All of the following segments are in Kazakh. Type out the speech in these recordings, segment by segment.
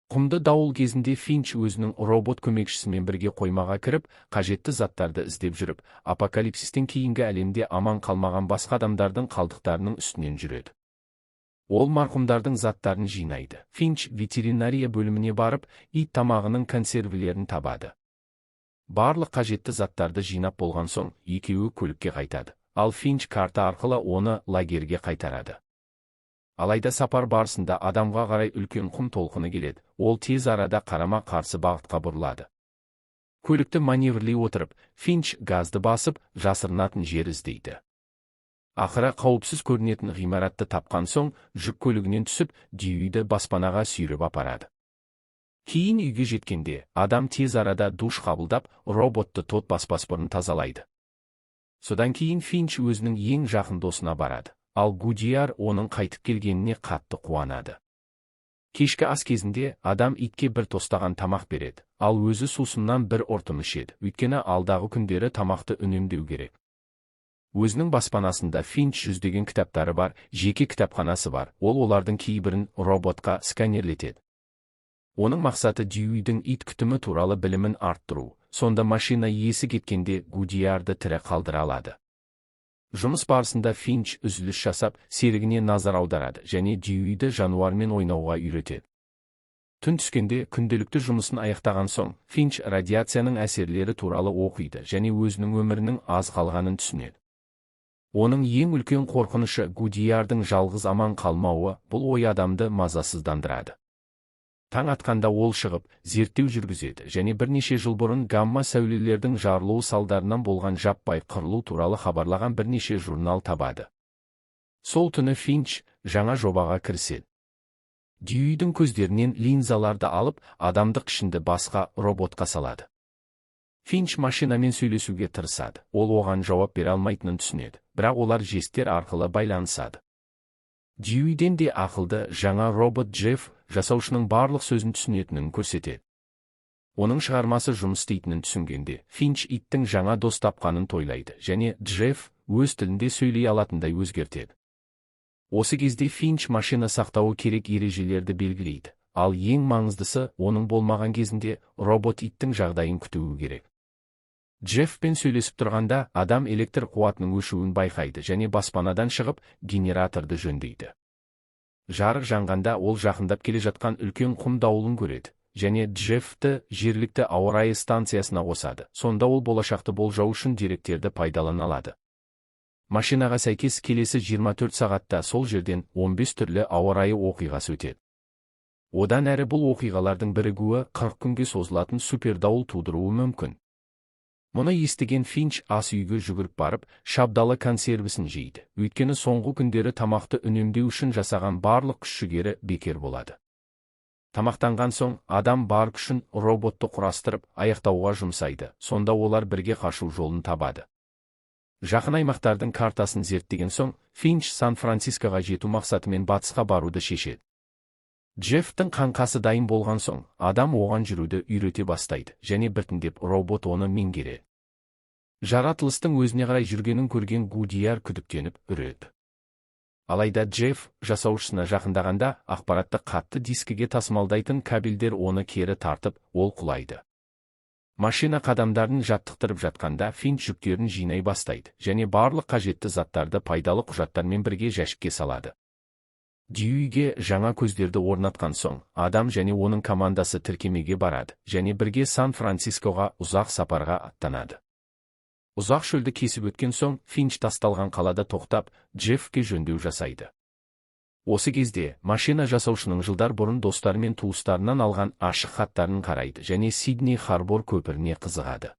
Құмды дауыл кезінде Финч өзінің робот көмекшісімен бірге қоймаға кіріп, қажетті заттарды іздеп жүріп, апокалипсистен кейінгі әлемде аман қалмаған басқа адамдардың қалдықтарының үстінен жүреді. Ол марқұмдардың заттарын жинайды. Финч ветеринария бөліміне барып, ит тамағының консервілерін табады. Барлық қажетті заттарды жинап болған соң, екеуі көлікке қайтады, ал Финч карта арқылы оны лагерге қайтарады. Алайда сапар барысында адамға қарай үлкен құм толқыны келеді, ол тез арада қарама-қарсы бағытқа бұрылады. Көлікті маневрлей отырып, Финч газды басып, жасырынатын жер іздейді. Ақыры қауіпсіз көрінетін ғимаратты тапқан соң, жүк көлігінен түсіп, Дьюиді баспанаға сүйреп апарады. Кейін үйге жеткенде, адам тез арада душ қабылдап, роботты тот баспас бұрын тазалайды. Содан кейін Финч өзінің ең жақын досына барады, ал Гудияр оның қайтып келгеніне қатты қуанады. Кешкі ас кезінде адам итке бір тостаған тамақ береді, ал өзі сусыннан бір ортым ішеді, өйткені алдағы күндері тамақты үнемдеу керек. Өзінің баспанасында Финч жүздеген кітаптары бар, жеке кітапханасы бар, ол олардың кейбірін роботқа сканерлетеді. Оның мақсаты Дьюидің ит күтімі туралы білімін арттыру, сонда машина иесі кеткенде Гудиярды тірі қалдыра алады. Жұмыс барысында Финч үзіліс жасап, серігіне назар аударады және Дьюиді жануармен ойнауға үйретеді. Түн түскенде күнделікті жұмысын аяқтаған соң, Финч радиацияның әсерлері туралы оқиды және өзінің өмірінің аз қалғанын түсінеді. Оның ең үлкен қорқынышы Гудиярдың жалғыз аман қалмауы, бұл ой адамды мазасыздандырады. Таң атқанда ол шығып, зерттеу жүргізеді және бірнеше жыл бұрын гамма сәулелердің жарылуы салдарынан болған жаппай қырылу туралы хабарлаған бірнеше журнал табады. Сол түні Финч жаңа жобаға кіріседі. Дьюидің көздерінен линзаларды алып, адамдық ішінді басқа роботқа салады. Финч машинамен сөйлесуге тырысады, ол оған жауап бере алмайтынын түсінеді, бірақ олар жестер арқылы байланысады. Дьюиден де ақылды жаңа робот Джефф жасаушының барлық сөзін түсінетінін көрсетеді. Оның шығармасы жұмыс істейтінін түсінгенде, Финч иттің жаңа дос тапқанын тойлайды және Джефф өз тілінде сөйлей алатындай өзгертеді. Осы кезде Финч машина сақтауы керек ережелерді белгілейді, ал ең маңыздысы, оның болмаған кезінде робот иттің жағдайын күтуі керек. Джеффпен сөйлесіп тұрғанда, адам электр қуатының өшуін байқайды және баспанадан шығып, генераторды жөндейді. Жарық жанғанда ол жақындап келе жатқан үлкен құм дауылын көреді, және Джеффті жергілікті ауа райы станциясына қосады. Сонда ол болашақты болжау үшін деректерді пайдалана алады. Машинаға сәйкес келесі 24 сағатта сол жерден 15 түрлі ауа райы оқиғасы өтеді. Одан әрі бұл оқиғалардың бірігуі 40 күнге созылатын супердауыл тудыруы мүмкін. Мұны естіген Финч ас үйге жүгіріп барып, шабдалы консервісін жейді, өйткені соңғы күндері тамақты үнемдеу үшін жасаған барлық күш-жігері бекер болады. Тамақтанған соң, адам бар күшін роботты құрастырып, аяқтауға жұмсайды, сонда олар бірге қашу жолын табады. Жақын аймақтардың картасын зерттеген соң, Финч Сан-Францискоға жету мақсатымен батысқа баруды шешеді. Джеффтің қаңқасы дайын болған соң, адам оған жүруді үйрете бастайды, және біртіндеп робот оны меңгереді. Жаратылыстың өзіне қарай жүргенін көрген Гудияр күдіктеніп үреді. Алайда Джефф жасаушысына жақындағанда, ақпаратты қатты дискіге тасымалдайтын кабельдер оны кері тартып, ол құлайды. Машина қадамдарын жаттықтырып жатқанда Финч жүктерін жинай бастайды, және барлық қажетті заттарды пайдалы құжаттармен бірге жәшікке салады. Дьюиге жаңа көздерді орнатқан соң, адам және оның командасы тіркемеге барады, және бірге Сан-Францискоға ұзақ сапарға аттанады. Ұзақ шөлді кесіп өткен соң, Финч тасталған қалада тоқтап, Джеффке жөндеу жасайды. Осы кезде, машина жасаушының жылдар бұрын достары мен туыстарынан алған ашық хаттарын қарайды және Сидней Харбор көпіріне қызығады.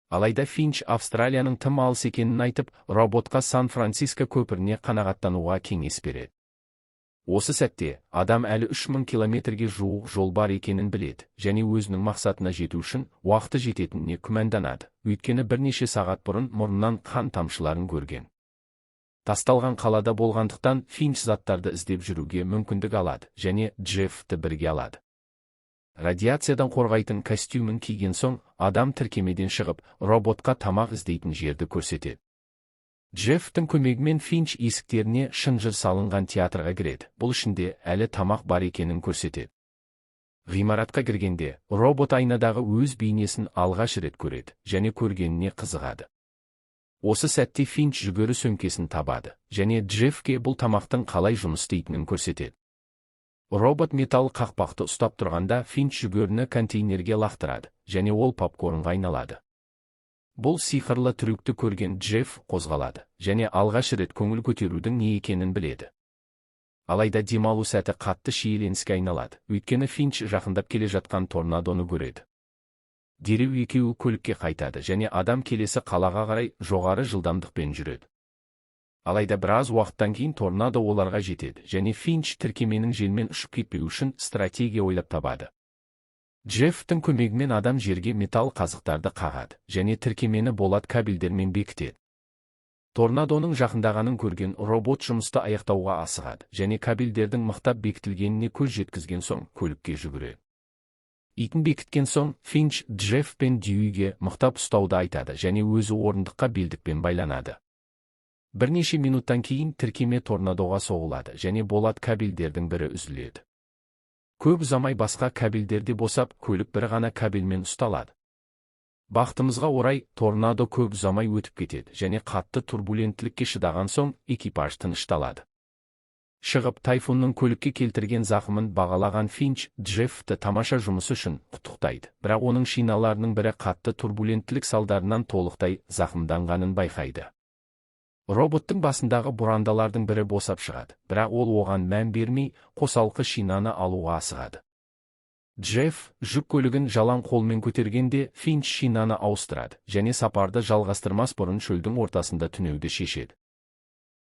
Алайда Финч Австралияның тым алыс екенін айтып, роботқа Сан-Франциско көпіріне қанағаттануға кеңес береді. Осы сәтте, адам әлі 3000 километрге жуық жол бар екенін біледі, және өзінің мақсатына жету үшін уақыты жететініне күмәнданады, өйткені бірнеше сағат бұрын мұрнынан қан тамшыларын көрген. Тасталған қалада болғандықтан Финч заттарды іздеп жүруге мүмкіндік алады, және Джеффті бірге алады. Радиациядан қорғайтын костюмін киген соң, адам тіркемеден шығып, роботқа тамақ іздейтін жерді көрсетеді. Джеффтің көмегімен Финч есіктеріне шынжыр салынған театрға кіреді, бұл ішінде әлі тамақ бар екенін көрсетеді. Ғимаратқа кіргенде, робот айнадағы өз бейнесін алғаш рет көреді, және көргеніне қызығады. Осы сәтте Финч жүгері сөмкесін табады, және Джеффке бұл тамақтың қалай жұмыс істейтінін көрсетеді. Робот металл қақпақты ұстап тұрғанда Финч жүгеріні контейнерге лақтырады, және ол попкорнға айналады. Бұл сиқырлы трюкті көрген Джефф қозғалады, және алғаш рет көңіл көтерудің не екенін біледі. Алайда демалу сәті қатты шиеленіске айналады, өйткені Финч жақындап келе жатқан торнадоны көреді. Дереу екеуі көлікке қайтады, және адам келесі қалаға қарай жоғары жылдамдықпен жүреді. Алайда біраз уақыттан кейін торнадо оларға жетеді, және Финч тіркеменің желмен ұшып кетпеу үшін стратегия ойлап табады. Джеффтің көмегімен адам жерге металл қазықтарды қағады, және тіркемені болат кабельдермен бекітеді. Торнадоның жақындағанын көрген робот жұмысты аяқтауға асығады, және кабельдердің мықтап бекітілгеніне көз жеткізген соң көлікке жүгіреді. Итін бекіткен соң, Финч Джефф пен Дьюиге мықтап ұстауды айтады, және өзі орындыққа белдікпен байланады. Бірнеше минуттан кейін тіркеме торнадоға соғылады, және болат кабельдердің бірі үзіледі. Көп ұзамай басқа кабельдерде босап, көлік бір ғана кабельмен ұсталады. Бақытымызға орай, торнадо көп ұзамай өтіп кетеді, және қатты турбуленттілікке шыдаған соң, экипаж тынышталады. Шығып, тайфунның көлікке келтірген зақымын бағалаған Финч Джеффті тамаша жұмысы үшін құттықтайды, бірақ оның шиналарының бірі қатты турбуленттілік салдарынан толықтай зақымданғанын байқайды. Роботтың басындағы бұрандалардың бірі босап шығады, бірақ ол оған мән бермей, қосалқы шинаны алуға асығады. Джефф жүк көлігін жалаң қолмен көтергенде Финч шинаны ауыстырады, және сапарды жалғастырмас бұрын шөлдің ортасында түнеуді шешеді.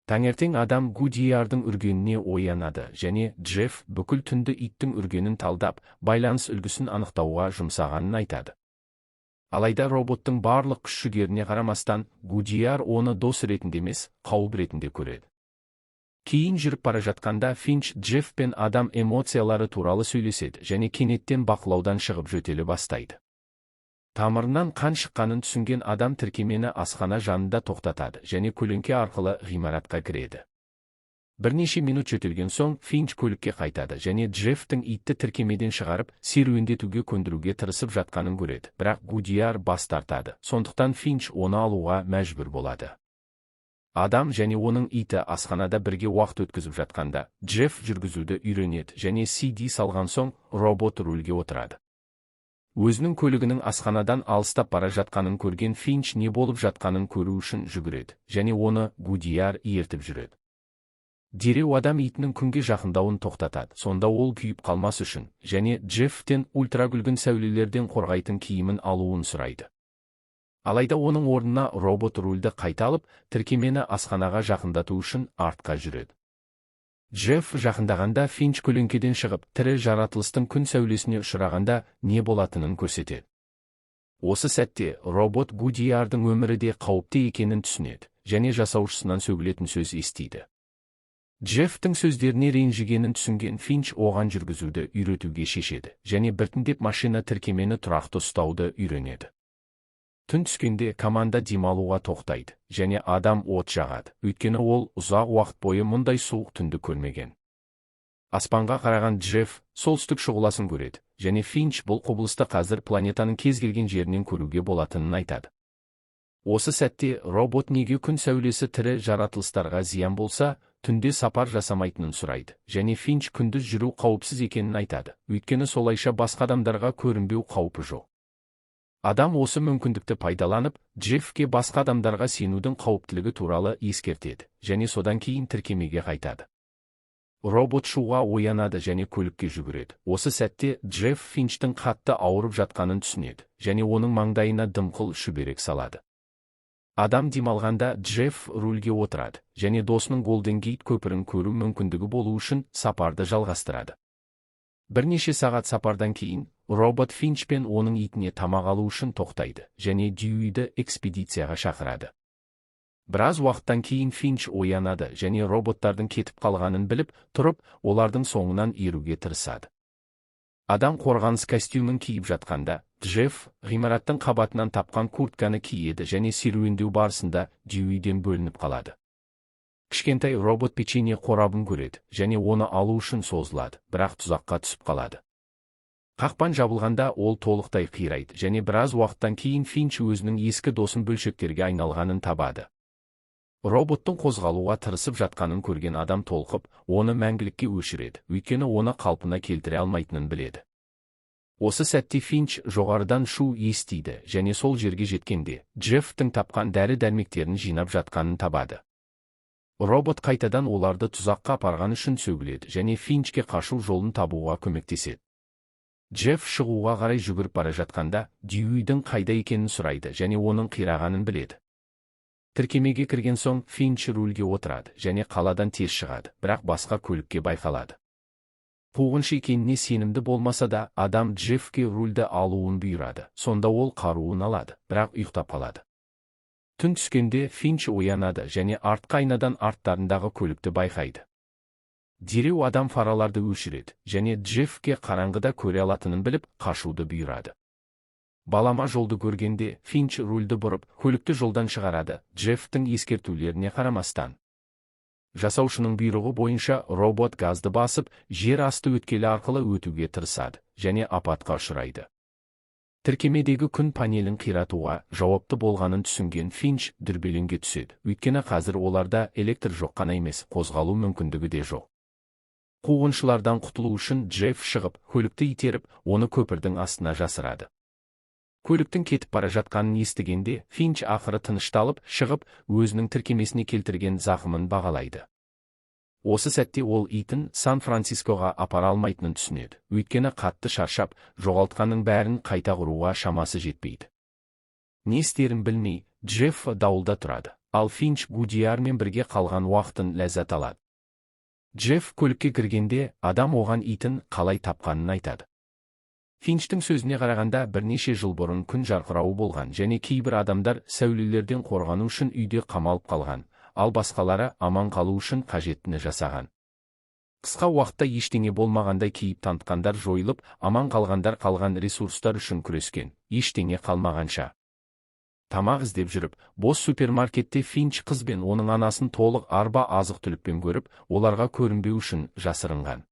Таңертең адам Гудиярдың үргеніне оянады, және Джефф бүкіл түнді иттің үргенін талдап, байланыс үлгісін анықтауға жұмсағанын айтады. Алайда роботтың барлық күш-жігеріне қарамастан, Гудияр оны дос ретінде емес, қауіп ретінде көреді. Кейін жүріп бара жатқанда Финч Джефф пен адам эмоциялары туралы сөйлеседі, және кенеттен бақылаудан шығып жөтеле бастайды. Тамырынан қан шыққанын түсінген адам тіркемені асхана жанында тоқтатады, және көлеңке арқылы ғимаратқа кіреді. Бірнеше минут жөтелген соң, Финч көлікке қайтады, және Джеффтің итті тіркемеден шығарып, серуендетуге көндіруге тырысып жатқанын көреді, бірақ Гудияр бас тартады, сондықтан Финч оны алуға мәжбүр болады. Адам және оның иті асханада бірге уақыт өткізіп жатқанда, Джефф жүргізуді үйренеді, және CD салған соң, робот рульге отырады. Өзінің көлігінің асханадан алыстап бара жатқанын көрген Финч не болып жатқанын көру үшін жүгіреді, және оны Гудияр ертіп жүреді. Дереу адам итінің күнге жақындауын тоқтатады, сонда ол күйіп қалмас үшін, және Джеффтен ультрагүлгін сәулелерден қорғайтын киімін алуын сұрайды. Алайда оның орнына робот рульді қайта алып, тіркемені асханаға жақындату үшін артқа жүреді. Джефф жақындағанда Финч көлеңкеден шығып, тірі жаратылыстың күн сәулесіне ұшырағанда не болатынын көрсетеді. Осы сәтте робот Гудиярдың өмірі де қауіпті екенін түсінеді, және жасаушысынан сөгілетін сөз естиді. Джеффтің сөздеріне ренжігенін түсінген Финч оған жүргізуді үйретуге шешеді, және біртіндеп машина тіркемені тұрақты ұстауды үйренеді. Түн түскенде команда демалуға тоқтайды, және адам от жағады, өйткені ол ұзақ уақыт бойы мұндай суық түнді көрмеген. Аспанға қараған Джефф солтүстік шұғыласын көреді, және Финч бұл құбылысты қазір планетаның кез келген жерінен көруге болатынын айтады. Осы сәтте робот неге күн сәулесі тірі жаратылыстарға зиян болса, түнде сапар жасамайтынын сұрайды, және Финч күндіз жүру қауіпсіз екенін айтады, өйткені солайша басқа адамдарға көрінбеу қаупі жоқ. Адам осы мүмкіндікті пайдаланып, Джеффке басқа адамдарға сенудің қауіптілігі туралы ескертеді, және содан кейін тіркемеге қайтады. Робот шуға оянады және көлікке жүгіреді. Осы сәтте Джефф Финчтің қатты ауырып жатқанын түсінеді, және оның маңдайына дымқыл шүберек салады. Адам демалғанда Джефф рульге отырады, және досының Голден Гейт көпірін көру мүмкіндігі болу үшін сапарды жалғастырады. Бірнеше сағат сапардан кейін, робот Финч пен оның итіне тамақ алу үшін тоқтайды, және Дьюиді экспедицияға шақырады. Біраз уақыттан кейін Финч оянады, және роботтардың кетіп қалғанын біліп, тұрып, олардың соңынан еруге тырысады. Адам қорғаныс костюмін киіп жатқанда, Джефф ғимараттың қабатынан тапқан куртканы киеді және серуендеу барысында Дьюиден бөлініп қалады. Кішкентай робот печенье қорабын көреді, және оны алу үшін созылады, бірақ тұзаққа түсіп қалады. Қақпан жабылғанда ол толықтай қирайды және біраз уақыттан кейін Финч өзінің ескі досын бөлшектерге айналғанын табады. Роботтың қозғалуға тырысып жатқанын көрген адам толқып, оны мәңгілікке өшіреді, өйткені оны қалпына келтіре алмайтынын біледі. Осы сәтте Финч жоғарыдан шу естиді және сол жерге жеткенде, Джеффтің тапқан дәрі-дәрмектерін жинап жатқанын табады. Робот қайтадан оларды тұзаққа апарған үшін сөгіледі және Финчке қашу жолын табуға көмектеседі. Джефф шығуға қарай жүгіріп бара жатқанда, Дьюидің қайда екенін сұрайды және оның қирағанын біледі. Тіркемеге кірген соң Финч рульге отырады және қаладан тез шығады, бірақ басқа көлікке байқалады. Қуғыншы екеніне сенімді болмаса да, адам Джеффке рульді алуын бұйырады, сонда ол қаруын алады, бірақ ұйықтап қалады. Түн түскенде Финч оянады және артқы айнадан арттарындағы көлікті байқайды. Дереу адам фараларды өшіреді және Джеффке қараңғыда көре алатынын біліп, қашуды бұйырады. Балама жолды көргенде, Финч рульді бұрып, көлікті жолдан шығарады, Джеффтің ескертулеріне қарамастан. Жасаушының бұйрығы бойынша робот газды басып, жер асты өткелі арқылы өтуге тырысады және апатқа ұшырайды. Тіркемедегі күн панелін қиратуға жауапты болғанын түсінген Финч дүрбелеңге түседі, өйткені қазір оларда электр жоқ қана емес, қозғалу мүмкіндігі де жоқ. Қуғыншылардан құтылу үшін Джефф шығып, көлікті итеріп, оны көпірдің астына жасырады. Көліктің кетіп бара жатқанын естігенде, Финч ақыры тынышталып, шығып, өзінің тіркемесіне келтірген зақымын бағалайды. Осы сәтте ол итін Сан-Францискоға апара алмайтынын түсінеді, өйткені қатты шаршап, жоғалтқанның бәрін қайта құруға шамасы жетпейді. Не істерін білмей, Джефф даулда тұрады, ал Финч Гудиармен бірге қалған уақытын ләззат алады. Джефф көлікке кіргенде, адам оған итін қалай тапқанын айтады. Финчтің сөзіне қарағанда бірнеше жыл бұрын күн жарқырауы болған және кейбір адамдар сәулелерден қорғану үшін үйде қамалып қалған, ал басқалары аман қалу үшін қажеттіні жасаған. Қысқа уақытта ештеңе болмағандай кейіп танытқандар жойылып, аман қалғандар қалған ресурстар үшін күрескен, ештеңе қалмағанша. Тамақ іздеп жүріп, бос супермаркетте Финч қыз бен оның анасын толық арба азық-түлікпен көріп, оларға көрінбеу үшін жасырынған.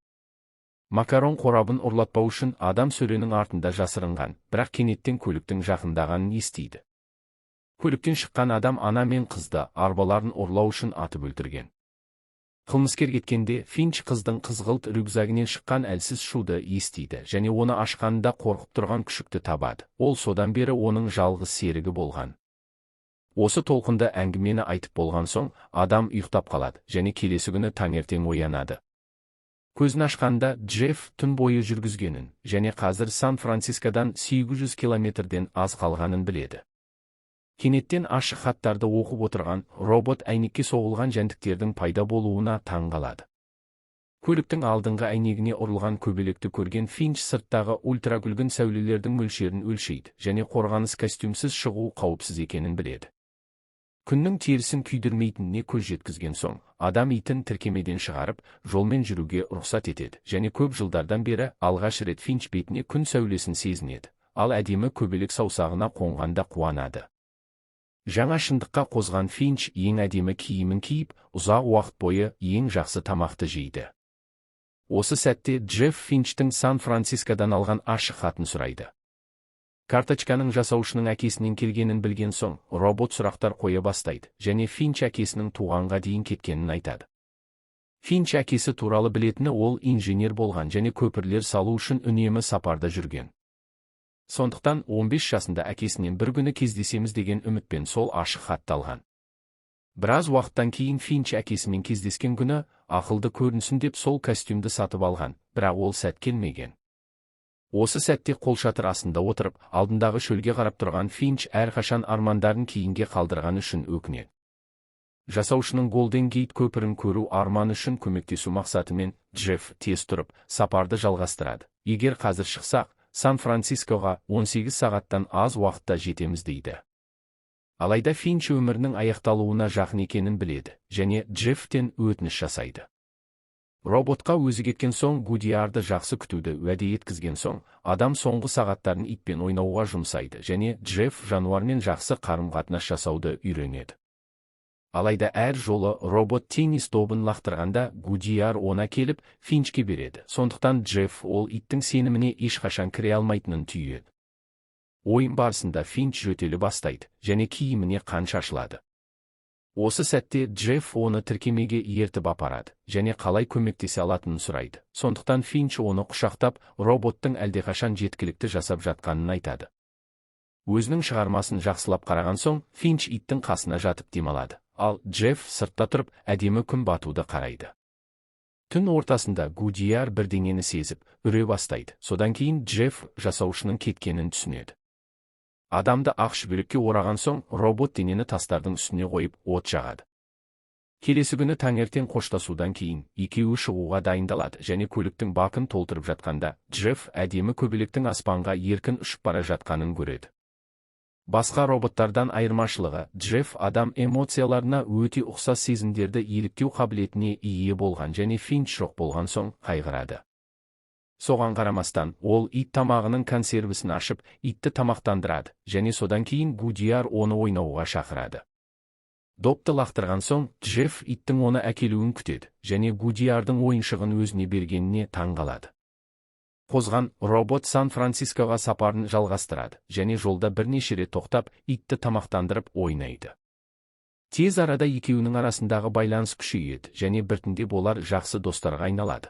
Макарон қорабын ұрлатпау үшін адам сөренің артында жасырынған, бірақ кенеттен көліктің жақындағанын естиді. Көліктен шыққан адам ана мен қызды арбаларын ұрлау үшін атып өлтірген. Қылмыскер кеткенде, Финч қыздың қызғылт рюкзагінен шыққан әлсіз шуды естиді және оны ашқанында қорқып тұрған күшікті табады. Ол содан бері оның жалғыз серігі болған. Осы толқынды әңгімені айтып болған соң, адам ұйықтап қалады және келесі күні таңертең оянады. Көзін ашқанда Джефф түн бойы жүргізгенін және қазір Сан-Францискодан 800 километрден аз қалғанын біледі. Кенеттен ашық хаттарды оқып отырған робот әйнекке соғылған жәндіктердің пайда болуына таң қалады. Көліктің алдыңғы әйнегіне ұрылған көбелекті көрген Финч сырттағы ультракүлгін сәулелердің мөлшерін өлшейді және қорғаныс костюмсіз шығу қауіпсіз екенін біледі. Күннің терісін күйдірмейтініне көз жеткізген соң, адам итін тіркемеден шығарып, жолмен жүруге рұқсат етеді және көп жылдардан бері алғаш рет Финч бетіне күн сәулесін сезінеді, ал әдемі көбелек саусағына қонғанда қуанады. Жаңа шындыққа қозған Финч ең әдемі киімін киіп, ұзақ уақыт бойы ең жақсы тамақты жейді. Осы сәтте Джефф Финчтің Сан-Францискодан алған ашық хатын сұрайды. Карточканың жасаушының әкесінен келгенін білген соң, робот сұрақтар қоя бастайды және Финч әкесінің туғанға дейін кеткенін айтады. Финч әкесі туралы білетіні ол инженер болған және көпірлер салу үшін үнемі сапарда жүрген. Сондықтан 15 жасында әкесінен бір күні кездесеміз деген үмітпен сол ашық хатты алған. Біраз уақыттан кейін Финч әкесімен кездескен күні, ақылды көрінсін деп сол костюмді сатып алған, бірақ ол сәт келмеген. Осы сәтте қолшатыр астында отырып, алдындағы шөлге қарап тұрған Финч әрқашан армандарын кейінге қалдырған үшін өкінеді. Жасаушының Голден Гейт көпірін көру арманы үшін көмектесу мақсатымен Джефф тез тұрып, сапарды жалғастырады. Егер қазір шықсақ, Сан-Францискоға 18 сағаттан аз уақытта жетеміз дейді. Алайда Финч өмірінің аяқталуына жақын екенін біледі және Джеффтен өтініш жасайды. Роботқа өзі кеткен соң Гудиарды жақсы күтуді уәде еткізген соң, адам соңғы сағаттарын итпен ойнауға жұмсайды және Джефф жануармен жақсы қарым-қатынас жасауды үйренеді. Алайда әр жолы робот теннис добын лақтырғанда Гудияр оны келіп Финчке береді. Сондықтан Джефф ол иттің сеніміне ешқашан кіре алмайтынын түйеді. Ойын барысында Финч жөтелі бастайды, және киіміне қан шашылады. Осы сәтте Джефф оны тіркемеге ертіп апарады, және қалай көмектесе алатынын сұрайды. Сондықтан Финч оны құшақтап, роботтың әлдеқашан жеткілікті жасап жатқанын айтады. Өзінің шығармасын жақсылап қараған соң, Финч иттің қасына жатып демалады. Ал Джефф сыртта тұрып, әдемі күн батуды қарайды. Түн ортасында Гудияр бірдеңені сезіп, үре бастайды. Содан кейін Джефф жасаушының кеткенін түсінеді. Адамды ақ шүберекке ораған соң, робот денені тастардың үстіне қойып, от жағады. Келесі күні таңертең қоштасудан кейін, екеуі шығуға дайындалады, және көліктің бакын толтырып жатқанда, Джефф әдемі көбелектің аспанға еркін ұшып бара жатқанын көреді. Басқа роботтардан айырмашылығы, Джефф адам эмоцияларына өте ұқсас сезімдерді еліктеу қабілетіне ие болған, және Финч жоқ болған соң қайғырады. Соған қарамастан, ол ит тамағының консервісін ашып, итті тамақтандырады, және содан кейін Гудияр оны ойнауға шақырады. Допты лақтырған соң, Джефф иттің оны әкелуін күтеді, және Гудиярдың ойыншығын өзіне бергеніне таң қалады. Қозған робот Сан-Францискоға сапарын жалғастырады, және жолда бірнеше рет тоқтап, итті тамақтандырып ойнайды. Тез арада екеуінің арасындағы байланыс күшейеді, және біртіндеп олар жақсы достарға айналады.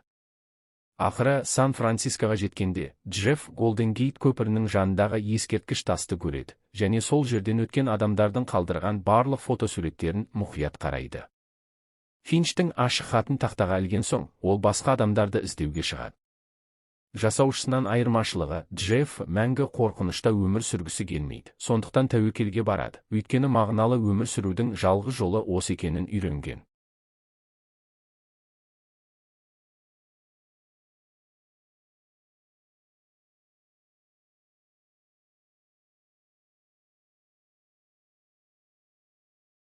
Ақыры Сан-Францискоға жеткенде, Джефф Голден Гейт көпірінің жанындағы ескерткіш тасты көреді, және сол жерден өткен адамдардың қалдырған барлық фотосуреттерін мұқият қарайды. Финчтің ашық хатын тақтаға ілген соң, ол басқа адамдарды іздеуге шығады. Жасаушысынан айырмашылығы, Джефф мәңгі қорқынышта өмір сүргісі келмейді. Сондықтан тәуекелге барады, өйткені мағыналы өмір сүрудің жалғыз жолы осы екенін үйренген.